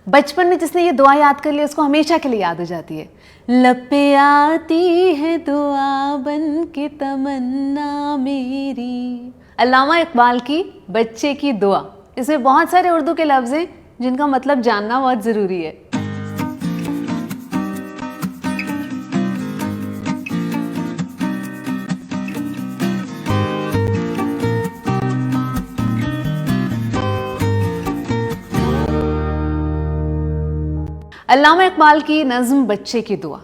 बचपन में जिसने ये दुआ याद कर ली उसको हमेशा के लिए याद हो जाती है। लब पे आती है दुआ बन के तमन्ना मेरी। अल्लामा इकबाल की बच्चे की दुआ। इसमें बहुत सारे उर्दू के लफ्ज़ हैं जिनका मतलब जानना बहुत ज़रूरी है। अल्लामा इकबाल की नज़्म बच्चे की दुआ।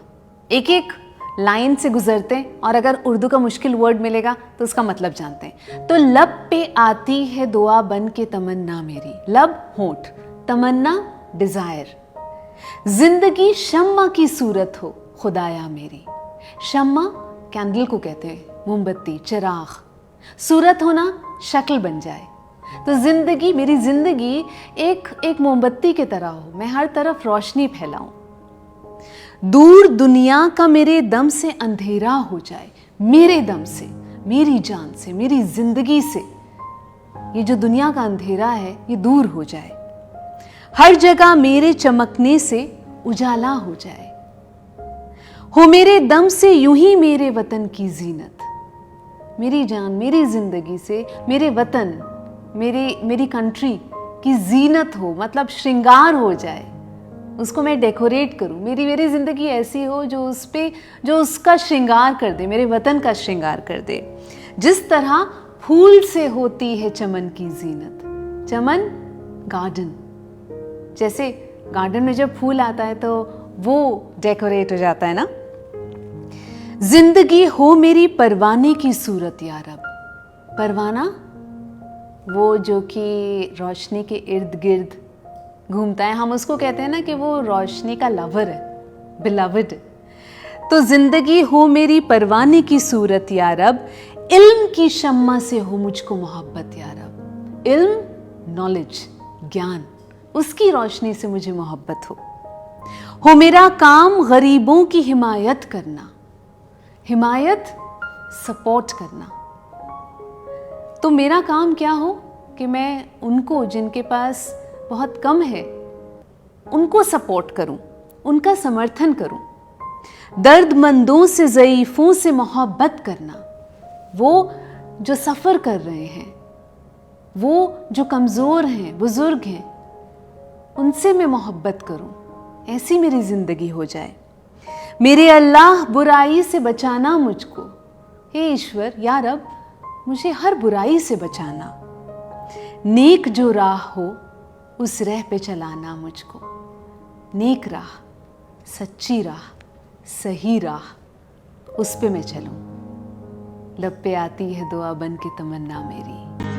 एक एक लाइन से गुजरते हैं और अगर उर्दू का मुश्किल वर्ड मिलेगा तो उसका मतलब जानते हैं। तो लब पे आती है दुआ बन के तमन्ना मेरी। लब होंठ, तमन्ना डिजायर। जिंदगी शम्मा की सूरत हो खुदाया मेरी। शम्मा कैंडल को कहते हैं, मोमबत्ती, चिराग। सूरत होना शक्ल बन जाए। तो जिंदगी, मेरी जिंदगी एक मोमबत्ती की तरह हो, मैं हर तरफ रोशनी फैलाऊं। दूर दुनिया का मेरे दम से अंधेरा हो जाए। मेरे दम से, मेरी जान से, मेरी जिंदगी से ये जो दुनिया का अंधेरा है ये दूर हो जाए। हर जगह मेरे चमकने से उजाला हो जाए। हो मेरे दम से यूं ही मेरे वतन की जीनत। मेरी जान, मेरी जिंदगी से मेरे वतन, मेरी कंट्री की जीनत हो, मतलब श्रृंगार हो जाए। उसको मैं डेकोरेट करूं। मेरी जिंदगी ऐसी हो जो उसका श्रृंगार कर दे, मेरे वतन का श्रृंगार कर दे। जिस तरह फूल से होती है चमन की जीनत। चमन गार्डन, जैसे गार्डन में जब फूल आता है तो वो डेकोरेट हो जाता है ना। जिंदगी हो मेरी परवाने की सूरत या रब। परवाना वो जो कि रोशनी के इर्द गिर्द घूमता है, हम उसको कहते हैं ना कि वो रोशनी का लवर है, बिलवड। तो जिंदगी हो मेरी परवाने की सूरत या रब। इल्म की शम्मा से हो मुझको मोहब्बत या रब। इल्म, नॉलेज, ज्ञान, उसकी रोशनी से मुझे मोहब्बत हो मेरा काम गरीबों की हिमायत करना। हिमायत, सपोर्ट करना। तो मेरा काम क्या हो कि मैं उनको, जिनके पास बहुत कम है, उनको सपोर्ट करूं, उनका समर्थन करूं। दर्दमंदों से, ज़ईफ़ों से मोहब्बत करना। वो जो सफ़र कर रहे हैं, वो जो कमज़ोर हैं, बुज़ुर्ग हैं, उनसे मैं मोहब्बत करूं। ऐसी मेरी ज़िंदगी हो जाए। मेरे अल्लाह बुराई से बचाना मुझको। हे ईश्वर, या रब, मुझे हर बुराई से बचाना। नेक जो राह हो उस राह पे चलाना मुझको। नेक राह, सच्ची राह, सही राह, उस पे मैं चलूं। लब पे आती है दुआ बन के तमन्ना मेरी।